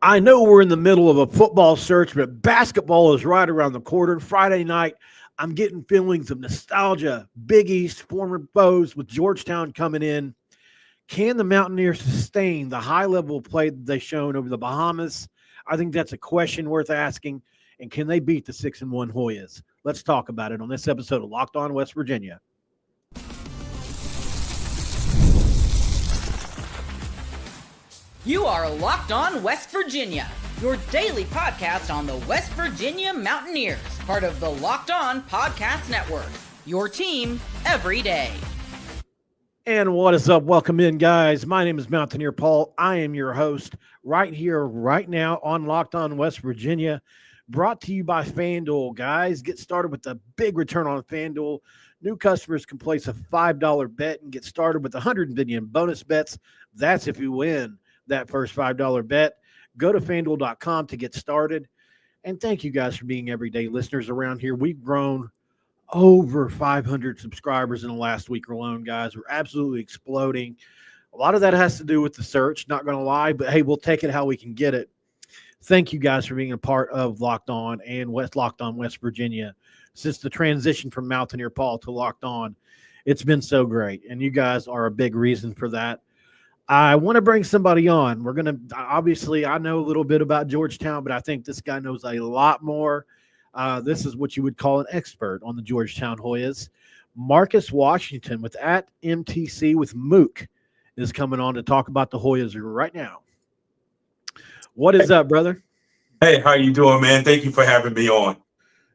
I know we're in the middle of a football search, but basketball is right around the corner. Friday night, I'm getting feelings of nostalgia. Big East, former foes with Georgetown coming in. Can the Mountaineers sustain the high level of play that they've shown over the Bahamas? I think that's a question worth asking. And can they beat the 6-1 Hoyas? Let's talk about it on this episode of Locked On West Virginia. You are Locked On West Virginia, your daily podcast on the West Virginia Mountaineers, part of the Locked On Podcast Network, your team every day. And what is up? Welcome in, guys. My name is Mountaineer Paul. I am your host right here, right now on Locked On West Virginia, brought to you by FanDuel. Guys, get started with a big return on FanDuel. New customers can place a $5 bet and get started with 100 million bonus bets. That's if you win that first $5 bet. Go to FanDuel.com to get started. And thank you guys for being everyday listeners around here. We've grown over 500 subscribers in the last week alone, guys. We're absolutely exploding. A lot of that has to do with the search, not going to lie, but hey, we'll take it how we can get it. Thank you guys for being a part of Locked On and Locked On West Virginia. Since the transition from Mountaineer Paul to Locked On, it's been so great. And you guys are a big reason for that. I want to bring somebody on. We're going to, obviously, I know a little bit about Georgetown, but I think this guy knows a lot more. This is what you would call an expert on the Georgetown Hoyas. Marcus Washington with @MTC with Mook is coming on to talk about the Hoyas right now. What is up, brother? Hey, how you doing, man? Thank you for having me on.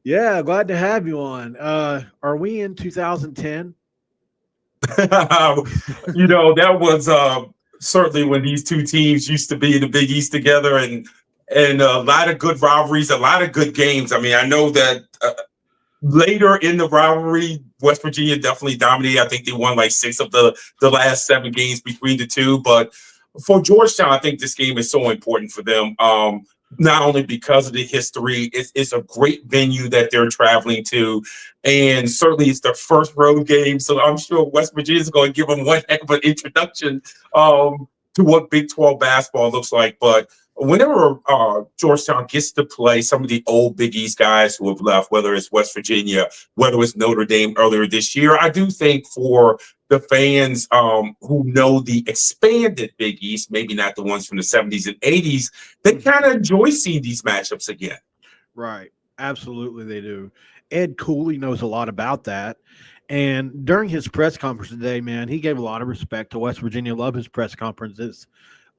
Yeah, glad to have you on. Are we in 2010? That was certainly when these two teams used to be in the Big East together, and a lot of good rivalries, a lot of good games. I mean, I know that later in the rivalry, West Virginia definitely dominated. I think they won like 6 of the last 7 games between the two. But for Georgetown, I think this game is so important for them. Not only because of the history, it's a great venue that they're traveling to, and certainly it's their first road game. So I'm sure West Virginia is going to give them one heck of an introduction to what Big 12 basketball looks like. But whenever Georgetown gets to play some of the old Big East guys who have left, whether it's West Virginia, whether it's Notre Dame earlier this year, I do think for the fans who know the expanded Big East, maybe not the ones from the 70s and 80s, they kind of enjoy seeing these matchups again. Right. Absolutely, they do. Ed Cooley knows a lot about that. And during his press conference today, man, he gave a lot of respect to West Virginia. Love his press conferences.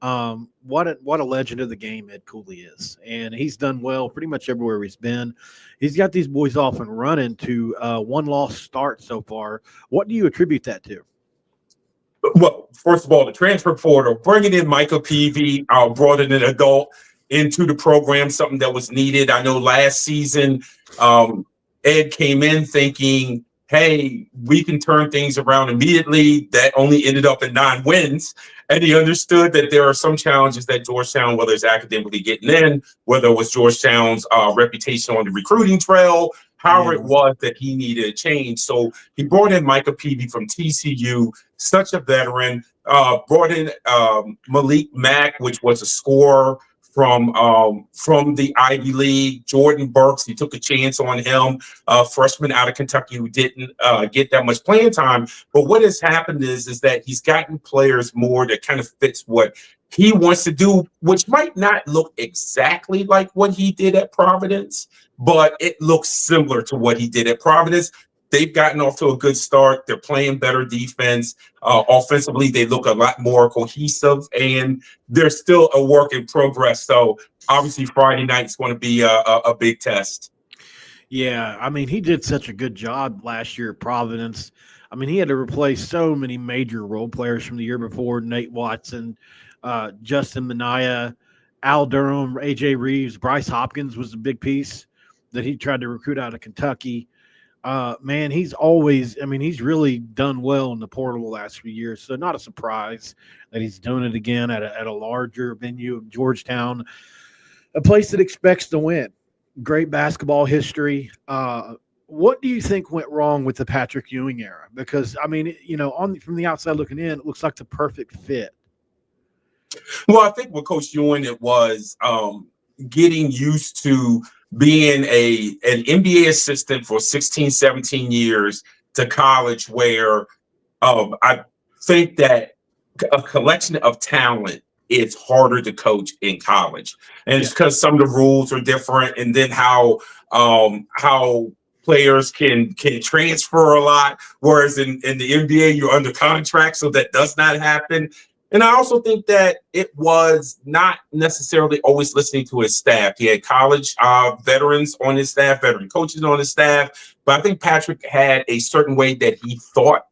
What a legend of the game Ed Cooley is. And he's done well pretty much everywhere he's been. He's got these boys off and running to one loss start so far. What do you attribute that to? Well, first of all, the transfer portal, bringing in Michael Peavy, brought in an adult into the program, something that was needed. I know last season, Ed came in thinking, hey, we can turn things around immediately. That only ended up in 9 wins. And he understood that there are some challenges that Georgetown, whether it's academically getting in, whether it was Georgetown's reputation on the recruiting trail, however it was that he needed a change. So he brought in Micah Peavy from TCU, such a veteran, brought in Malik Mack, which was a scorer from the Ivy League. Jordan Burks, he took a chance on him, a freshman out of Kentucky who didn't get that much playing time. But what has happened is that he's gotten players more that kind of fits what he wants to do, which might not look exactly like what he did at Providence, but it looks similar to what he did at Providence. They've gotten off to a good start. They're playing better defense. Offensively, they look a lot more cohesive, and they're still a work in progress. So obviously Friday night is going to be a big test. Yeah, I mean, he did such a good job last year at Providence. I mean, he had to replace so many major role players from the year before: Nate Watson, Justin Minaya, Al Durham, A.J. Reeves, Bryce Hopkins was a big piece that he tried to recruit out of Kentucky. Man, he's really done well in the portal the last few years. So not a surprise that he's doing it again at a larger venue of Georgetown, a place that expects to win. Great basketball history. What do you think went wrong with the Patrick Ewing era? Because, I mean, from the outside looking in, it looks like the perfect fit. Well, I think with Coach Ewing, it was getting used to being an NBA assistant for 16, 17 years to college, where I think that a collection of talent is harder to coach in college, and it's because some of the rules are different, and then how players can transfer a lot, whereas in the NBA you're under contract, so that does not happen. And I also think that it was not necessarily always listening to his staff. He had college veterans on his staff, veteran coaches on his staff, but I think Patrick had a certain way that he thought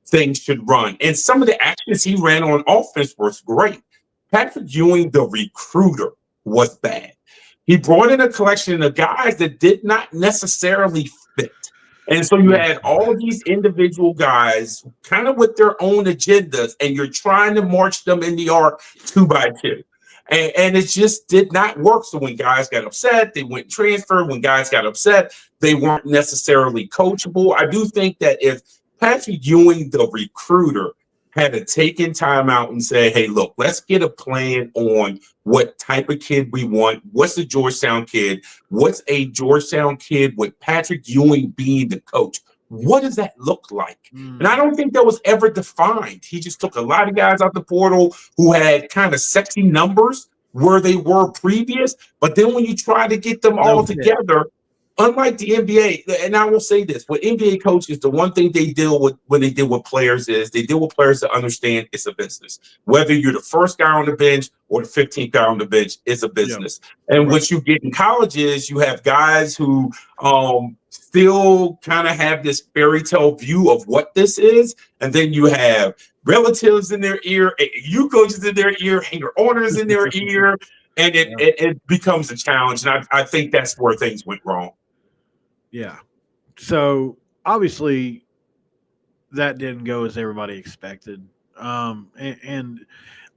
things should run. And some of the actions he ran on offense was great. Patrick Ewing, the recruiter, was bad. He brought in a collection of guys that did not necessarily fit. And so you had all of these individual guys kind of with their own agendas, and you're trying to march them in the arc 2 by 2. And it just did not work. So when guys got upset, they went transfer. When guys got upset, they weren't necessarily coachable. I do think that if Patrick Ewing, the recruiter, had to take in time out and say, hey, look, let's get a plan on what type of kid we want. What's the Georgetown kid? What's a Georgetown kid with Patrick Ewing being the coach? What does that look like? And I don't think that was ever defined. He just took a lot of guys out the portal who had kind of sexy numbers where they were previous. But then when you try to get them all together, unlike the NBA, and I will say this, with NBA coaches, the one thing they deal with when they deal with players is they deal with players to understand it's a business. Whether you're the first guy on the bench or the 15th guy on the bench, it's a business. And what you get in college is you have guys who still kind of have this fairy tale view of what this is. And then you have relatives in their ear, AAU coaches in their ear, hanger owners in their ear, and it becomes a challenge. And I think that's where things went wrong. Yeah. So obviously that didn't go as everybody expected. And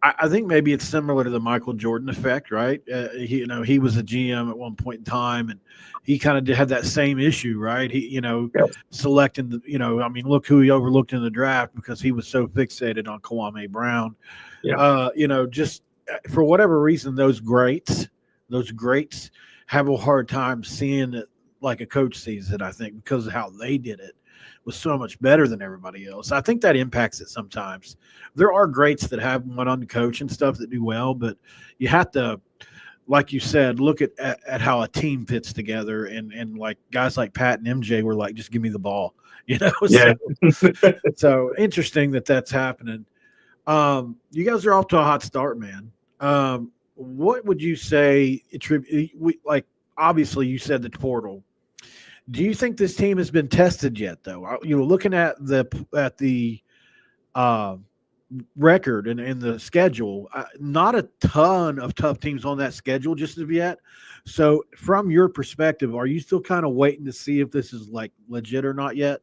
I think maybe it's similar to the Michael Jordan effect, right? He was a GM at one point in time, and he kind of had that same issue, right? He, selecting look who he overlooked in the draft because he was so fixated on Kwame Brown. Just for whatever reason, those greats have a hard time seeing it like a coach sees it, I think, because of how they did it was so much better than everybody else. I think that impacts it sometimes. There are greats that have went on to coach and stuff that do well, but you have to, like you said, look at how a team fits together. And like guys like Pat and MJ were like, just give me the ball, So interesting that's happening. You guys are off to a hot start, man. What would you say? Obviously you said the portal. Do you think this team has been tested yet, though? Looking at the record and the schedule, not a ton of tough teams on that schedule just of yet. So, from your perspective, are you still kind of waiting to see if this is like legit or not yet?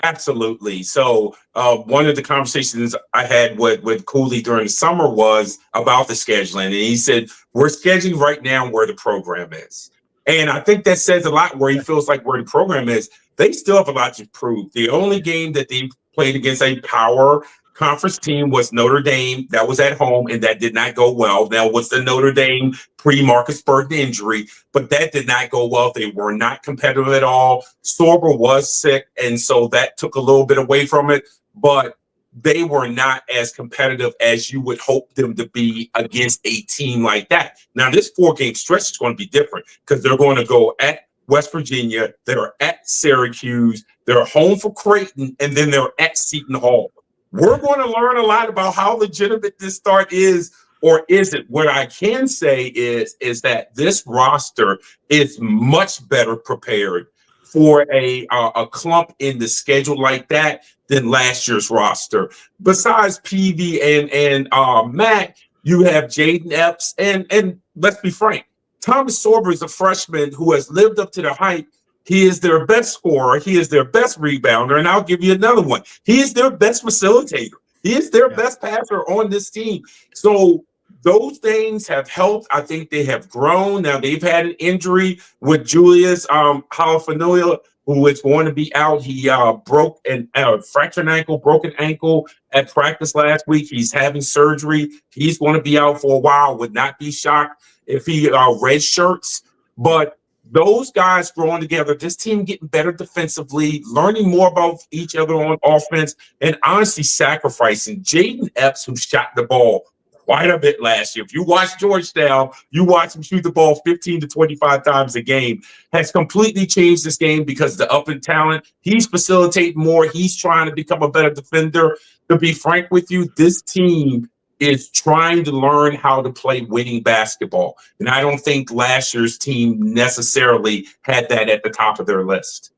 Absolutely. So, one of the conversations I had with Cooley during the summer was about the scheduling, and he said we're scheduling right now where the program is. And I think that says a lot where he feels like where the program is. They still have a lot to prove. The only game that they played against a power conference team was Notre Dame. That was at home, and that did not go well. Now, was the Notre Dame pre-Marcus Burton injury, but that did not go well. They were not competitive at all. Sorber was sick, and so that took a little bit away from it. But they were not as competitive as you would hope them to be against a team like that. Now, this 4-game stretch is going to be different because they're going to go at West Virginia, they're at Syracuse, they're home for Creighton, and then they're at Seton Hall. We're going to learn a lot about how legitimate this start is or isn't. What I can say is that this roster is much better prepared for a clump in the schedule like that than last year's roster. Besides PV and Mac, you have Jaden Epps, and let's be frank, Thomas Sorber is a freshman who has lived up to the hype. He is their best scorer. He is their best rebounder, and I'll give you another one. He is their best facilitator. He is their best passer on this team. So those things have helped. I think they have grown. Now they've had an injury with Julius Halafanoia, who is going to be out. He broke an fractured ankle, broken ankle at practice last week. He's having surgery. He's going to be out for a while. Would not be shocked if he red shirts. But those guys growing together, this team getting better defensively, learning more about each other on offense, and honestly sacrificing Jaden Epps, who shot the ball quite a bit last year. If you watch Georgetown, you watch him shoot the ball 15 to 25 times a game, has completely changed this game because of the up and talent. He's facilitating more. He's trying to become a better defender. To be frank with you, this team is trying to learn how to play winning basketball. And I don't think last year's team necessarily had that at the top of their list.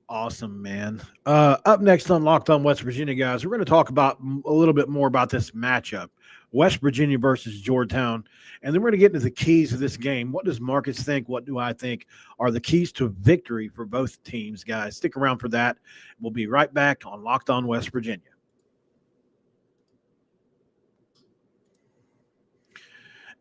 Awesome, man. Up next on Locked On West Virginia, guys, we're going to talk about a little bit more about this matchup, West Virginia versus Georgetown. And then we're going to get into the keys of this game. What does Marcus think? What do I think are the keys to victory for both teams, guys? Stick around for that. We'll be right back on Locked On West Virginia.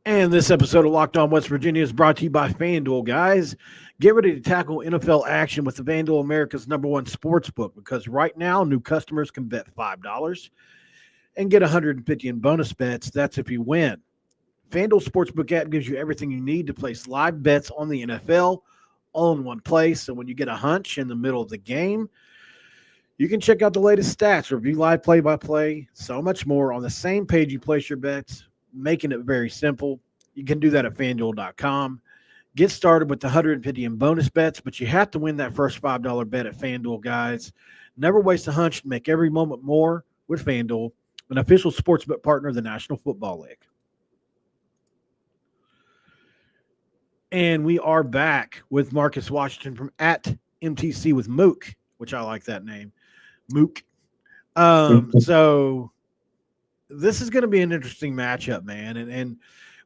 And this episode of Locked On West Virginia is brought to you by FanDuel, guys. Get ready to tackle NFL action with the FanDuel, America's #1 sports book, because right now new customers can bet $5 and get $150 in bonus bets. That's if you win. FanDuel Sportsbook app gives you everything you need to place live bets on the NFL all in one place. So when you get a hunch in the middle of the game, you can check out the latest stats, review live play-by-play, so much more on the same page you place your bets, making it very simple. You can do that at FanDuel.com. Get started with the $150 in bonus bets, but you have to win that first $5 bet at FanDuel, guys. Never waste a hunch to make every moment more with FanDuel, an official sportsbook partner of the National Football League. And we are back with Marcus Washington from at MTC with Mook, which I like that name, Mook. So this is going to be an interesting matchup, man. And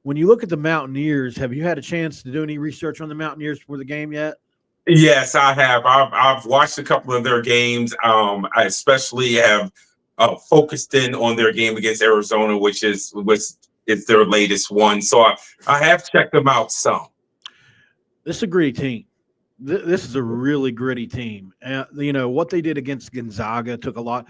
when you look at the Mountaineers, have you had a chance to do any research on the Mountaineers for the game yet? Yes, I have. I've watched a couple of their games. I especially have focused in on their game against Arizona, which is their latest one. So I have checked them out some. This is a gritty team. This is a really gritty team. You know, what they did against Gonzaga took a lot.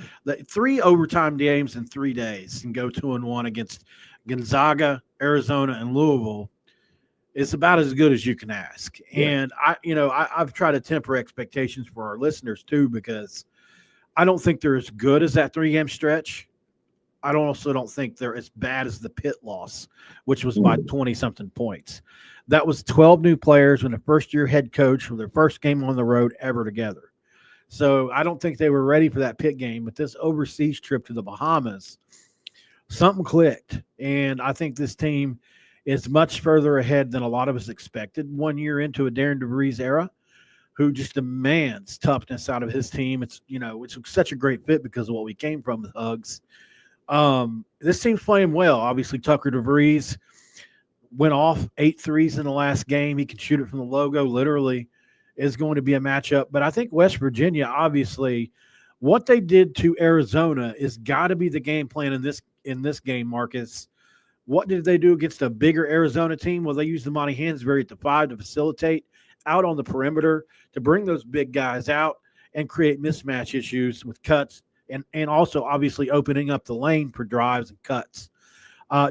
3 overtime games in 3 days and go 2-1 against Gonzaga, Arizona, and Louisville is about as good as you can ask. Yeah. And I've tried to temper expectations for our listeners too, because I don't think they're as good as that 3-game stretch. I also don't think they're as bad as the Pitt loss, which was by 20-something points. That was 12 new players and a first-year head coach for their first game on the road ever together. So I don't think they were ready for that Pitt game. But this overseas trip to the Bahamas, something clicked. And I think this team is much further ahead than a lot of us expected 1 year into a Darren DeVries era, who just demands toughness out of his team. It's such a great fit because of what we came from with Hugs. This team's playing well. Obviously, Tucker DeVries went off 8 threes in the last game. He can shoot it from the logo, literally, is going to be a matchup. But I think West Virginia, obviously, what they did to Arizona is got to be the game plan in this game, Marcus. What did they do against a bigger Arizona team? Well, they used the Monty Hansberry at the 5 to facilitate out on the perimeter to bring those big guys out and create mismatch issues with cuts and also obviously opening up the lane for drives and cuts.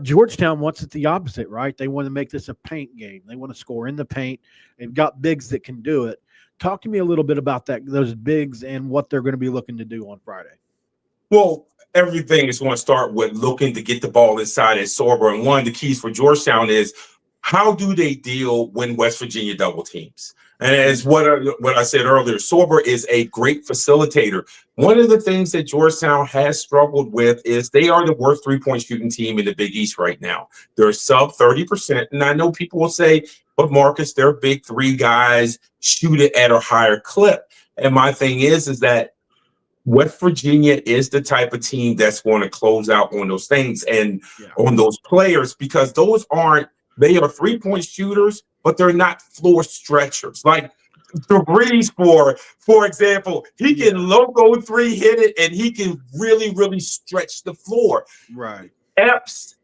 Georgetown wants it the opposite, right? They want to make this a paint game. They want to score in the paint. They've got bigs that can do it. Talk to me a little bit about those bigs and what they're going to be looking to do on Friday. Well, everything is going to start with looking to get the ball inside at Sorber. And one of the keys for Georgetown is how do they deal when West Virginia double teams? And as what I said earlier, Sorber is a great facilitator. One of the things that Georgetown has struggled with is they are the worst three-point shooting team in the Big East right now. They're sub 30%. And I know people will say, but Marcus, their big three guys shoot it at a higher clip. And my thing is that West Virginia is the type of team that's going to close out on those things and on those players, because they are three-point shooters, but they're not floor stretchers. Like DeVries, for example, he can logo three, hit it, and he can really, really stretch the floor. Right. Epps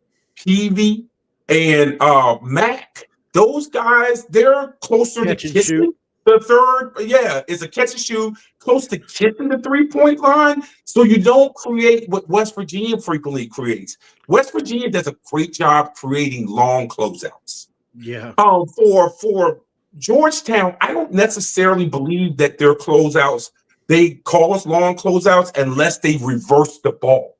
Peavy and Mac, those guys, they're closer Catch to and kissing shoot. the third. Yeah, it's a catch and shoot, close to kissing the 3-point line. So you don't create what West Virginia frequently creates. West Virginia does a great job creating long closeouts. Yeah. For Georgetown, I don't necessarily believe that their closeouts, they call us long closeouts unless they reverse the ball.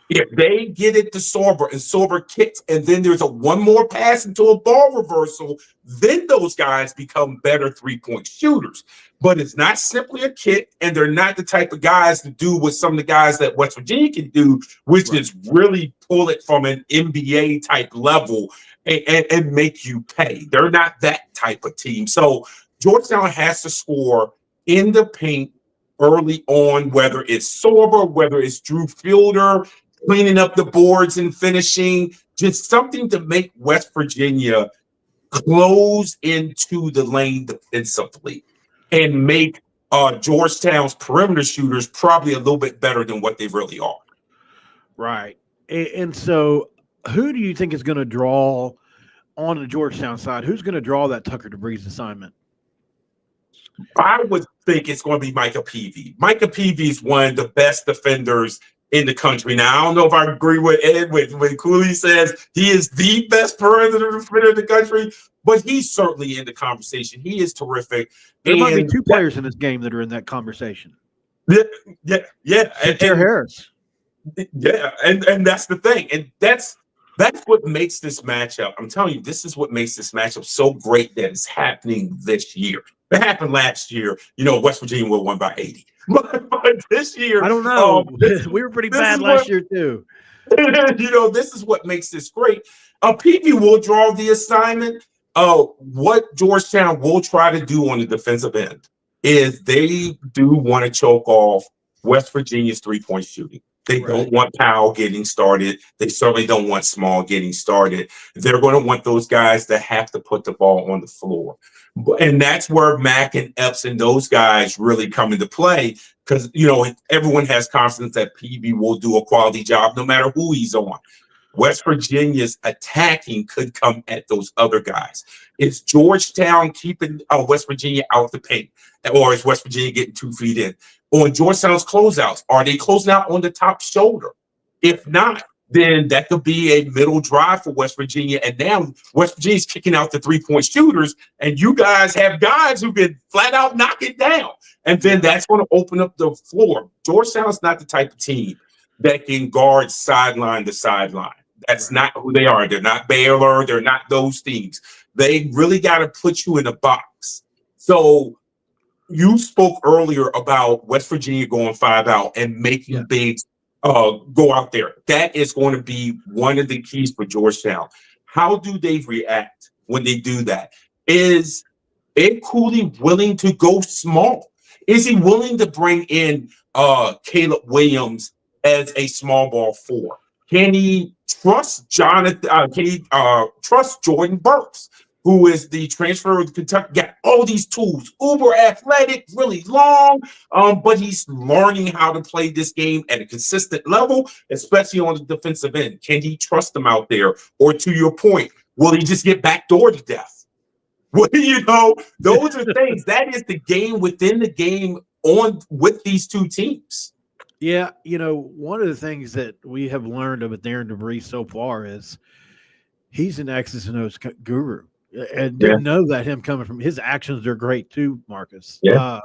If they get it to Sorber and Sorber kicks, and then there's a one more pass into a ball reversal, then those guys become better 3-point shooters. But it's not simply a kick, and they're not the type of guys to do what some of the guys that West Virginia can do, which is really pull it from an NBA type level and make you pay. They're not that type of team. So Georgetown has to score in the paint early on, whether it's Sorber, whether it's Drew Fielder, cleaning up the boards and finishing, just something to make West Virginia close into the lane defensively and make Georgetown's perimeter shooters probably a little bit better than what they really are. Right. And so who do you think is going to draw on the Georgetown side? Who's going to draw that Tucker DeVries assignment? I would think it's going to be Micah Peavy. Micah Peavy is one of the best defenders in the country. Now, I don't know if I agree with Ed when Cooley says he is the best perimeter defender in the country, but he's certainly in the conversation. He is terrific. There might be two players in this game that are in that conversation. Yeah. And Harris. Yeah, and that's the thing. And that's what makes this matchup. I'm telling you, this is what makes this matchup so great that it's happening this year. It happened last year. West Virginia would have won by 80. But this year, I don't know. We were pretty bad last year too. This is what makes this great. Peavy will draw the assignment. What Georgetown will try to do on the defensive end is they do want to choke off West Virginia's 3-point shooting. They don't want Powell getting started. They certainly don't want Small getting started. They're going to want those guys that have to put the ball on the floor. And that's where Mack and Epps and those guys really come into play because, everyone has confidence that Peavy will do a quality job no matter who he's on. West Virginia's attacking could come at those other guys. Is Georgetown keeping West Virginia out the paint? Or is West Virginia getting 2 feet in? On Georgetown's closeouts, are they closing out on the top shoulder? If not, then that could be a middle drive for West Virginia. And now West Virginia's kicking out the 3-point shooters, and you guys have guys who can flat out knock it down. And then that's going to open up the floor. Georgetown's not the type of team that can guard sideline to sideline. That's not who they are. They're not Baylor. They're not those teams. They really got to put you in a box. So you spoke earlier about West Virginia going 5 out and making bigs go out there. That is going to be one of the keys for Georgetown. How do they react when they do that? Is Ed Cooley willing to go small? Is he willing to bring in Caleb Williams as a small ball 4? Can he trust Jonathan? Can he trust Jordan Burks, who is the transfer of Kentucky? Got all these tools, uber athletic, really long, but he's learning how to play this game at a consistent level, especially on the defensive end. Can he trust them out there? Or to your point, will he just get backdoored to death? Well, those are things. That is the game within the game on with these two teams. Yeah, one of the things that we have learned about Darren DeVries so far is he's an X's and O's guru. And didn't know that him coming from his actions are great too, Marcus. Yeah.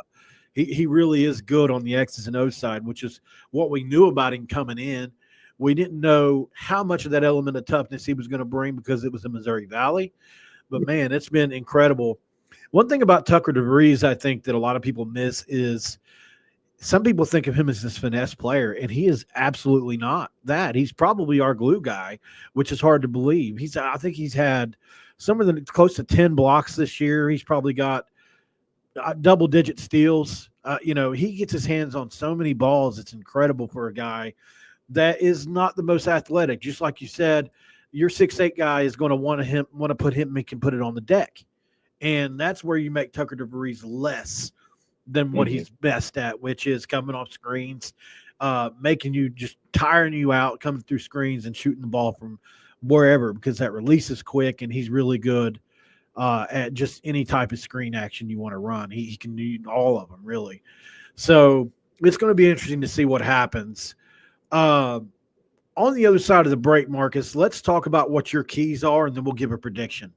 He really is good on the X's and O's side, which is what we knew about him coming in. We didn't know how much of that element of toughness he was going to bring because it was in Missouri Valley. But, man, it's been incredible. One thing about Tucker DeVries I think that a lot of people miss is some people think of him as this finesse player, and he is absolutely not that. He's probably our glue guy, which is hard to believe. I think he's had somewhere close to 10 blocks this year. He's probably got double-digit steals. He gets his hands on so many balls. It's incredible for a guy that is not the most athletic. Just like you said, your 6'8" guy is going to want to put him and can put it on the deck. And that's where you make Tucker DeVries less than what he's best at, which is coming off screens, making you just tiring you out, coming through screens and shooting the ball from wherever, because that release is quick and he's really good at just any type of screen action you want to run. He can do all of them, really. So it's going to be interesting to see what happens. On the other side of the break, Marcus, let's talk about what your keys are, and then we'll give a prediction.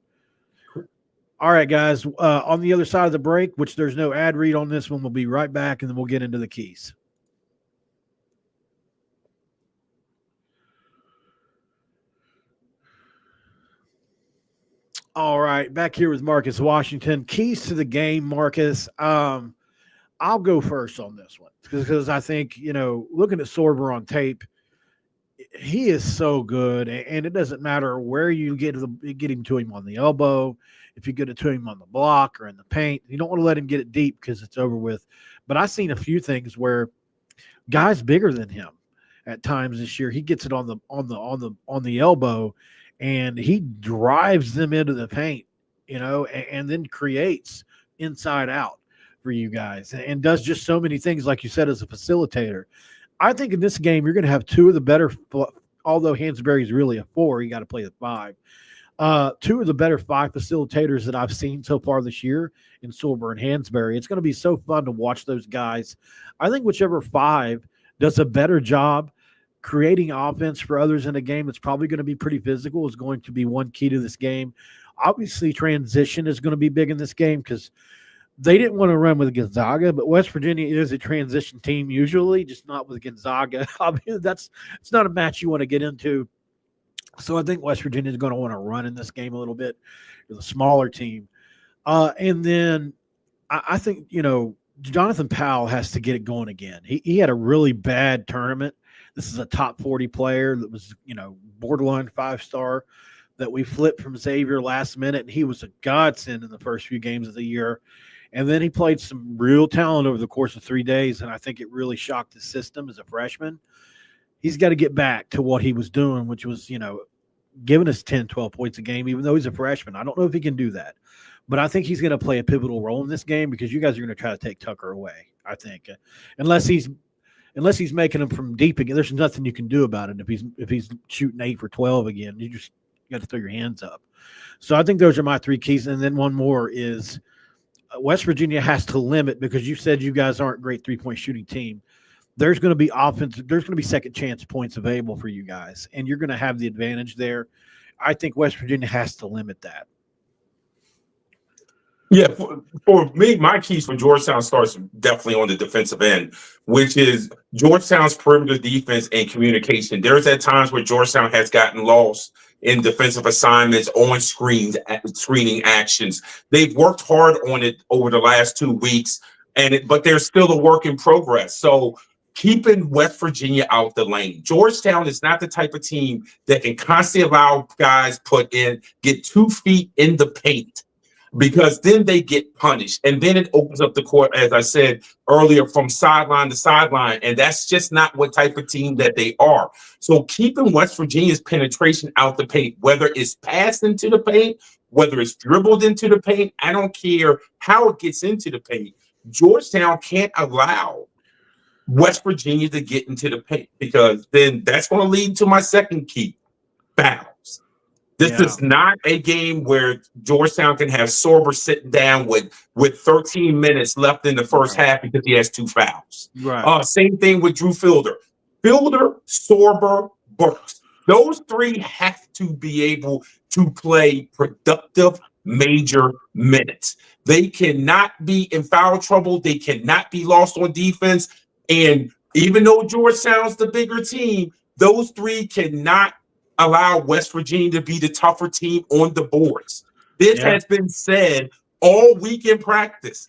All right, guys. On the other side of the break, which there's no ad read on this one, we'll be right back, and then we'll get into the keys. All right, back here with Marcus Washington. Keys to the game, Marcus. I'll go first on this one because I think, looking at Sorber on tape, he is so good, and it doesn't matter where you get him to him on the elbow, if you get it to him on the block or in the paint. You don't want to let him get it deep because it's over with. But I've seen a few things where guys bigger than him at times this year, he gets it on the elbow, and he drives them into the paint, and then creates inside out for you guys, and does just so many things, like you said, as a facilitator. I think in this game, you're going to have two of the better, although Hansberry's really a 4, you got to play the 5. Two of the better 5 facilitators that I've seen so far this year in Sorber and Hansberry. It's going to be so fun to watch those guys. I think whichever 5 does a better job creating offense for others in a game that's probably going to be pretty physical is going to be one key to this game. Obviously, transition is going to be big in this game because they didn't want to run with Gonzaga, but West Virginia is a transition team usually, just not with Gonzaga. I mean, it's not a match you want to get into. So I think West Virginia is going to want to run in this game a little bit with a smaller team. And then I think, Jonathan Powell has to get it going again. He had a really bad tournament. This is a top 40 player that was, borderline 5-star that we flipped from Xavier last minute, and he was a godsend in the first few games of the year. And then he played some real talent over the course of 3 days, and I think it really shocked the system as a freshman. He's got to get back to what he was doing, which was, giving us 10, 12 points a game, even though he's a freshman. I don't know if he can do that. But I think he's going to play a pivotal role in this game because you guys are going to try to take Tucker away, I think. Unless he's making them from deep again, there's nothing you can do about it. If he's shooting 8 for 12 again, you got to throw your hands up. So I think those are my 3 keys. And then one more is West Virginia has to limit, because you said you guys aren't a great 3-point shooting team. There's going to be offense. There's going to be second chance points available for you guys, and you're going to have the advantage there. I think West Virginia has to limit that. Yeah, for me, my keys for Georgetown starts definitely on the defensive end, which is Georgetown's perimeter defense and communication. There's at times where Georgetown has gotten lost in defensive assignments, on screening actions. They've worked hard on it over the last 2 weeks, but there's still a work in progress. So keeping West Virginia out the lane. Georgetown is not the type of team that can constantly allow guys get 2 feet in the paint, because then they get punished. And then it opens up the court, as I said earlier, from sideline to sideline. And that's just not what type of team that they are. So keeping West Virginia's penetration out the paint, whether it's passed into the paint, whether it's dribbled into the paint, I don't care how it gets into the paint. Georgetown can't allow West Virginia to get into the paint, because then that's going to lead to my second key, fouls. This is not a game where Georgetown can have Sorber sitting down with 13 minutes left in the first half because he has 2 fouls. Right. Same thing with Drew Fielder. Fielder, Sorber, Burks. Those 3 have to be able to play productive major minutes. They cannot be in foul trouble. They cannot be lost on defense. And even though Georgetown's the bigger team, those 3 cannot allow West Virginia to be the tougher team on the boards. This has been said all week in practice.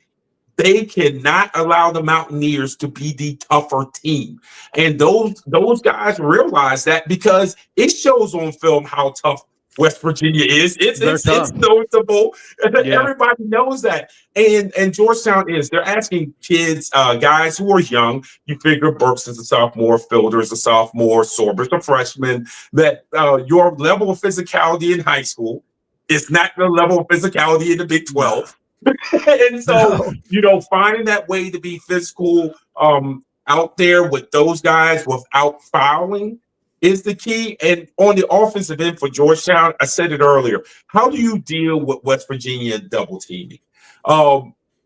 They cannot allow the Mountaineers to be the tougher team. And those guys realize that, because it shows on film how tough West Virginia is. It's noticeable. Yeah. Everybody knows that. And Georgetown they're asking kids, guys who are young, you figure Burks is a sophomore, Fielder is a sophomore, Sorber's a freshman, that your level of physicality in high school is not the level of physicality in the Big 12. And so, finding that way to be physical out there with those guys without fouling is the key. And on the offensive end for Georgetown, I said it earlier. How do you deal with West Virginia double teaming?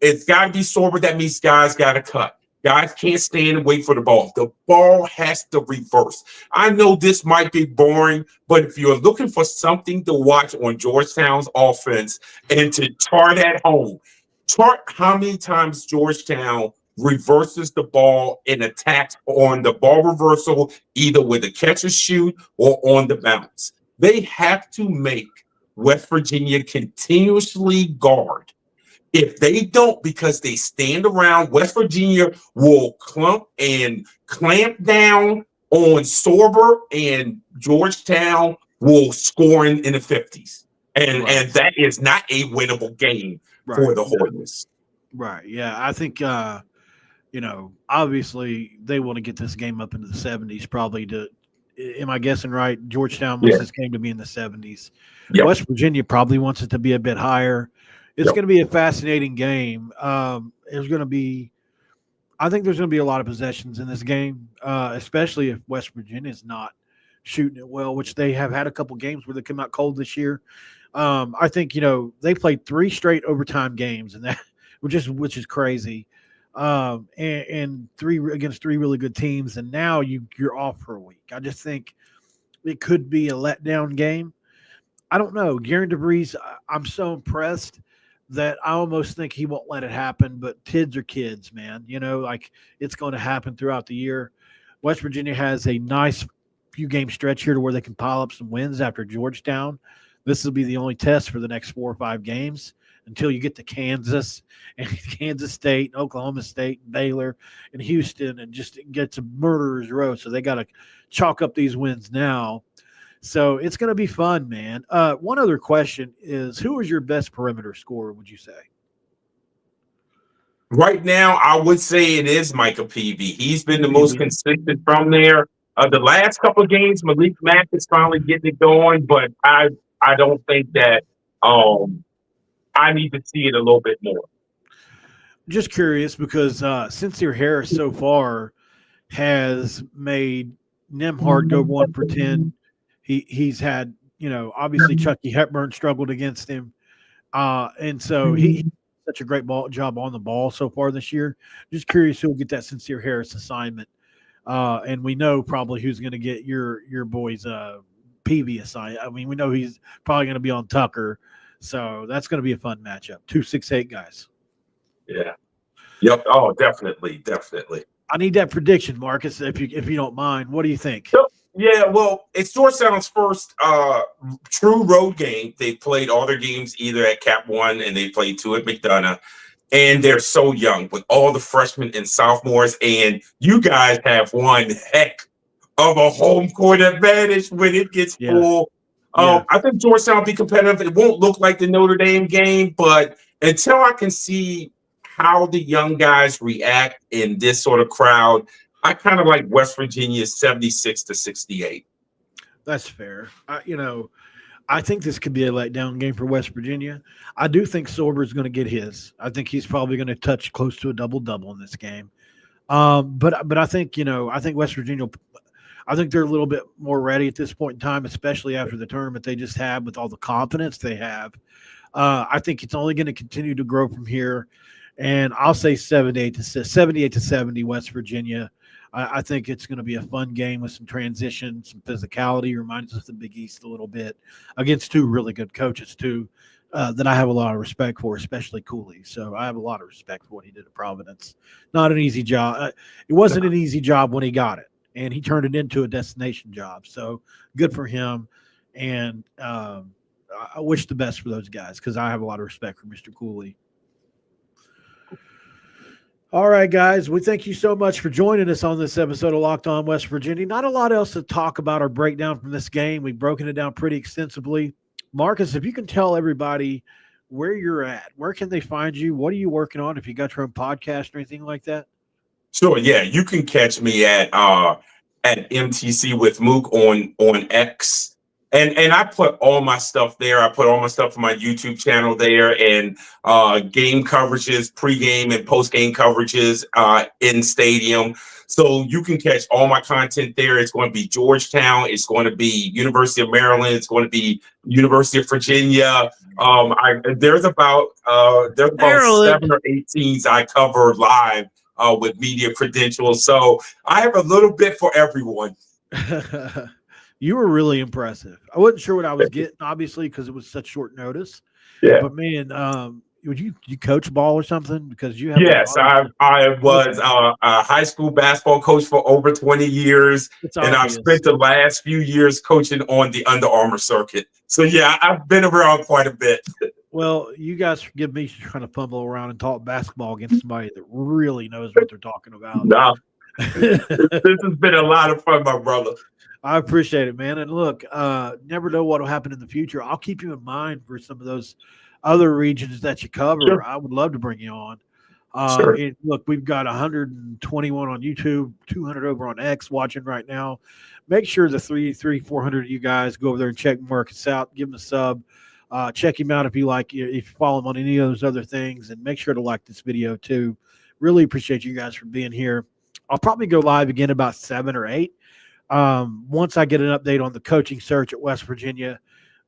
It's got to be sober. That means guys got to cut. Guys can't stand and wait for the ball. The ball has to reverse. I know this might be boring, but if you're looking for something to watch on Georgetown's offense and to chart at home, chart how many times Georgetown reverses the ball and attacks on the ball reversal, either with a catch and shoot or on the bounce. They have to make West Virginia continuously guard. If they don't, because they stand around, West Virginia will clamp down on Sorber, and Georgetown will score in the 50s. And that is not a winnable game for the Hornets. Right. Yeah. I think, obviously they want to get this game up into the 70s, probably am I guessing right? Georgetown wants this game to be in the 70s. Yep. West Virginia probably wants it to be a bit higher. It's going to be a fascinating game. I think there's going to be a lot of possessions in this game, especially if West Virginia is not shooting it well, which they have had a couple games where they come out cold this year. I think, they played 3 straight overtime games, and that which is crazy. And 3 against 3 really good teams, and now you're off for a week. I just think it could be a letdown game. I don't know. Garen DeVries, I'm so impressed that I almost think he won't let it happen, but kids are kids, man. It's going to happen throughout the year. West Virginia has a nice few game stretch here to where they can pile up some wins after Georgetown. This will be the only test for the next 4 or 5 games until you get to Kansas and Kansas State, and Oklahoma State, and Baylor, and Houston, and just get to murderer's row. So they got to chalk up these wins now. So it's going to be fun, man. One other question is, who is your best perimeter scorer, would you say? Right now, I would say it is Micah Peavy. He's been the most consistent from there. The last couple of games, Malik Mack is finally getting it going, but I don't think that I need to see it a little bit more. Just curious, because Sincere Harris so far has made Nembhard go 1 for 10. He's had, obviously Chucky Hepburn struggled against him. And so he such a great job on the ball so far this year. Just curious who'll get that Sincere Harris assignment. And we know probably who's going to get your boy's PV assignment. I mean, we know he's probably going to be on Tucker. So that's going to be a fun matchup. 2 6'8" guys. Yeah. Yep. Oh, definitely. I need that prediction, Marcus, if you don't mind. What do you think? Yeah, well, it's Georgetown's first true road game. They played all their games either at Cap One, and they played 2 at McDonough. And they're so young with all the freshmen and sophomores. And you guys have one heck of a home court advantage when it gets full. I think Georgetown will be competitive. It won't look like the Notre Dame game, but until I can see how the young guys react in this sort of crowd, I kind of like West Virginia 76-68. That's fair. I think this could be a letdown game for West Virginia. I do think Sorber is going to get his. I think he's probably going to touch close to a double-double in this game. But I think, I think West Virginia, I think they're a little bit more ready at this point in time, especially after the tournament they just had with all the confidence they have. I think it's only going to continue to grow from here. And I'll say 78-70 West Virginia. I think it's going to be a fun game with some transition, some physicality. Reminds us of the Big East a little bit against 2 really good coaches too, that I have a lot of respect for, especially Cooley. So I have a lot of respect for what he did at Providence. Not an easy job. It wasn't an easy job when he got it, and he turned it into a destination job. So good for him. And I wish the best for those guys because I have a lot of respect for Mr. Cooley. All right, guys, we thank you so much for joining us on this episode of Locked On West Virginia. Not a lot else to talk about or break down from this game. We've broken it down pretty extensively. Marcus, if you can tell everybody where you're at, where can they find you? What are you working on? If you got your own podcast or anything like that? Sure, yeah. You can catch me at MTC with Mook on X. And I put all my stuff there. I put all my stuff on my YouTube channel there, and game coverages, pregame and postgame coverages in stadium. So you can catch all my content there. It's going to be Georgetown. It's going to be University of Maryland. It's going to be University of Virginia. There's about Maryland. 7 or 8 teams I cover live with media credentials. So I have a little bit for everyone. You were really impressive. I wasn't sure what I was getting, obviously, because it was such short notice. Yeah. But man, would you coach ball or something? Because you have Yes, I was a high school basketball coach for over 20 years, and I've spent the last few years coaching on the Under Armour circuit. So yeah, I've been around quite a bit. Well, you guys forgive me trying to fumble around and talk basketball against somebody that really knows what they're talking about. No, this has been a lot of fun, my brother. I appreciate it, man. And look, never know what will happen in the future. I'll keep you in mind for some of those other regions that you cover. Sure. I would love to bring you on. Sure. Look, we've got 121 on YouTube, 200 over on X watching right now. Make sure the 400 of you guys go over there and check Marcus out. Give him a sub. Check him out if you follow him on any of those other things, and make sure to like this video too. Really appreciate you guys for being here. I'll probably go live again about 7 or 8. Once I get an update on the coaching search at West Virginia.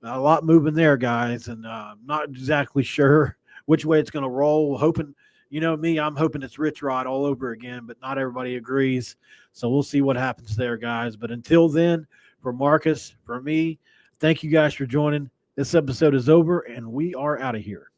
A lot moving there, guys, and not exactly sure which way it's going to roll. Hoping, me, I'm hoping it's Rich Rod all over again, but not everybody agrees. So we'll see what happens there, guys. But until then, for Marcus, for me, thank you guys for joining. This episode is over, and we are out of here.